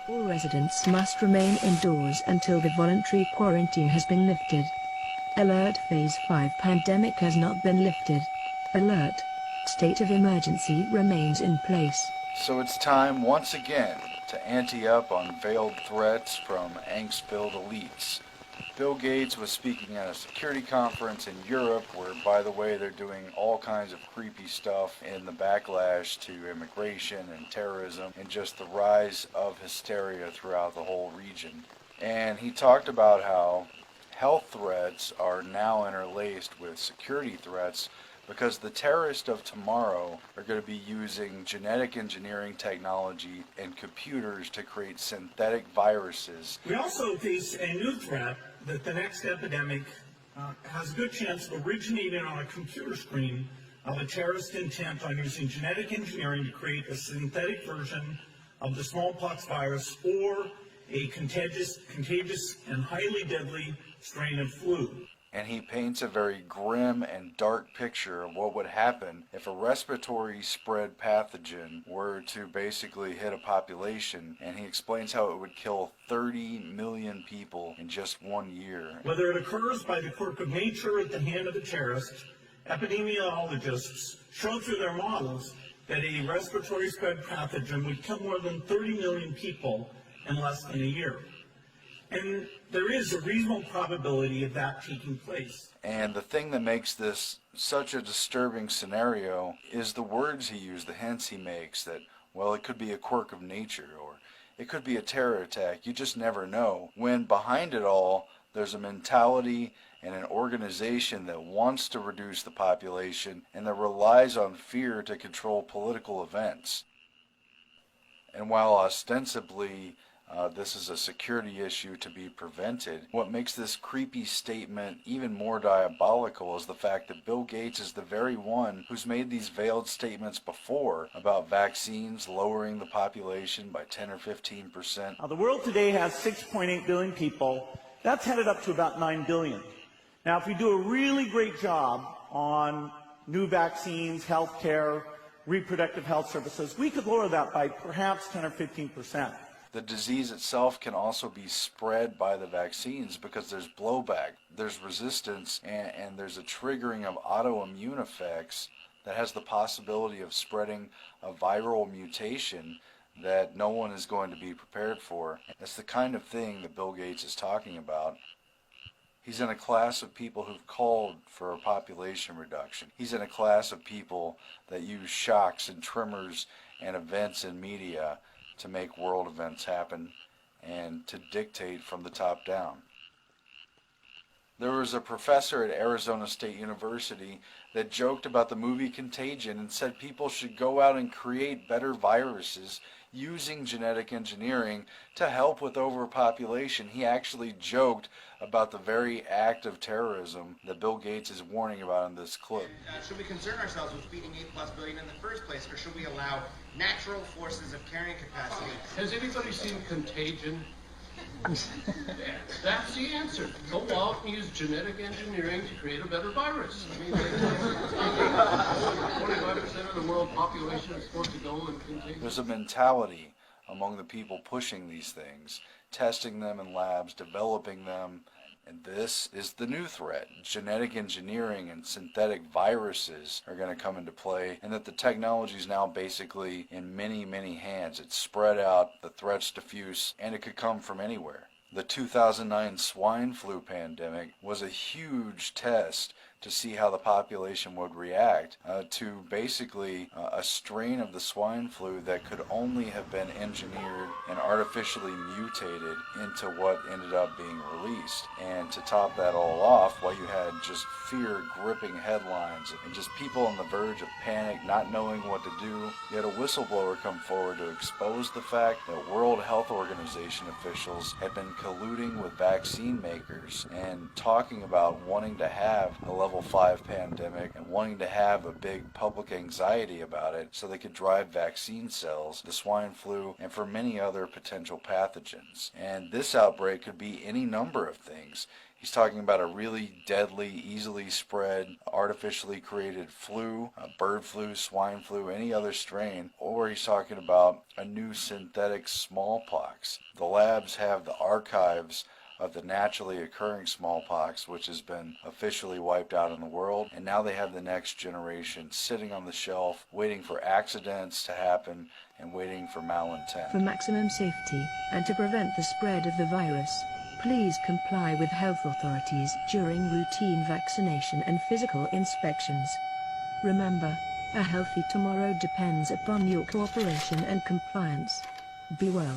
All residents must remain indoors until the voluntary quarantine has been lifted. Alert Phase 5 pandemic has not been lifted. Alert. State of emergency remains in place. So it's time once again to ante up on veiled threats from angst-filled elites. Bill Gates was speaking at a security conference in Europe where, by the way, they're doing all kinds of creepy stuff in the backlash to immigration and terrorism and just the rise of hysteria throughout the whole region. And he talked about how health threats are now interlaced with security threats because the terrorists of tomorrow are going to be using genetic engineering technology and computers to create synthetic viruses. We also face a new threat that the next epidemic has a good chance of originating on a computer screen of a terrorist intent on using genetic engineering to create a synthetic version of the smallpox virus or a contagious and highly deadly strain of flu. And he paints a very grim and dark picture of what would happen if a respiratory spread pathogen were to basically hit a population, and he explains how it would kill 30 million people in just 1 year. Whether it occurs by the quirk of nature or at the hand of a terrorist, epidemiologists show through their models that a respiratory spread pathogen would kill more than 30 million people in less than a year. And there is a reasonable probability of that taking place. And the thing that makes this such a disturbing scenario is the words he used, the hints he makes that, well, it could be a quirk of nature or it could be a terror attack. You just never know. When behind it all, there's a mentality and an organization that wants to reduce the population and that relies on fear to control political events. And while ostensibly this is a security issue to be prevented, what makes this creepy statement even more diabolical is the fact that Bill Gates is the very one who's made these veiled statements before about vaccines lowering the population by 10 or 15%. The world today has 6.8 billion people. That's headed up to about 9 billion. Now, if we do a really great job on new vaccines, healthcare, reproductive health services, we could lower that by perhaps 10 or 15%. The disease itself can also be spread by the vaccines because there's blowback, there's resistance, and there's a triggering of autoimmune effects that has the possibility of spreading a viral mutation that no one is going to be prepared for. That's the kind of thing that Bill Gates is talking about. He's in a class of people who've called for a population reduction. He's in a class of people that use shocks and tremors and events in media to make world events happen and to dictate from the top down. There was a professor at Arizona State University that joked about the movie Contagion and said people should go out and create better viruses using genetic engineering to help with overpopulation. He actually joked about the very act of terrorism that Bill Gates is warning about in this clip. Should we concern ourselves with feeding 8+ billion in the first place, or should we allow natural forces of carrying capacity? Has anybody seen Contagion? That's the answer. Go out and use genetic engineering to create a better virus. I mean, 25% of the world population is supposed to go and contain. There's a mentality among the people pushing these things, testing them in labs, developing them, and this is the new threat. Genetic engineering and synthetic viruses are going to come into play, and that the technology is now basically in many, many hands. It's spread out, the threat's diffuse, and it could come from anywhere. The 2009 swine flu pandemic was a huge test to see how the population would react to basically a strain of the swine flu that could only have been engineered and artificially mutated into what ended up being released. And to top that all off, while you had just fear-gripping headlines and just people on the verge of panic, not knowing what to do, you had a whistleblower come forward to expose the fact that World Health Organization officials had been colluding with vaccine makers and talking about wanting to have a level level 5 pandemic and wanting to have a big public anxiety about it so they could drive vaccine cells, the swine flu, and for many other potential pathogens. And this outbreak could be any number of things. He's talking about a really deadly, easily spread, artificially created flu, bird flu, swine flu, any other strain, or he's talking about a new synthetic smallpox. The labs have the archives of the naturally occurring smallpox, which has been officially wiped out in the world, and now they have the next generation sitting on the shelf, waiting for accidents to happen and waiting for malintent. For maximum safety, and to prevent the spread of the virus, please comply with health authorities during routine vaccination and physical inspections. Remember, a healthy tomorrow depends upon your cooperation and compliance. Be well.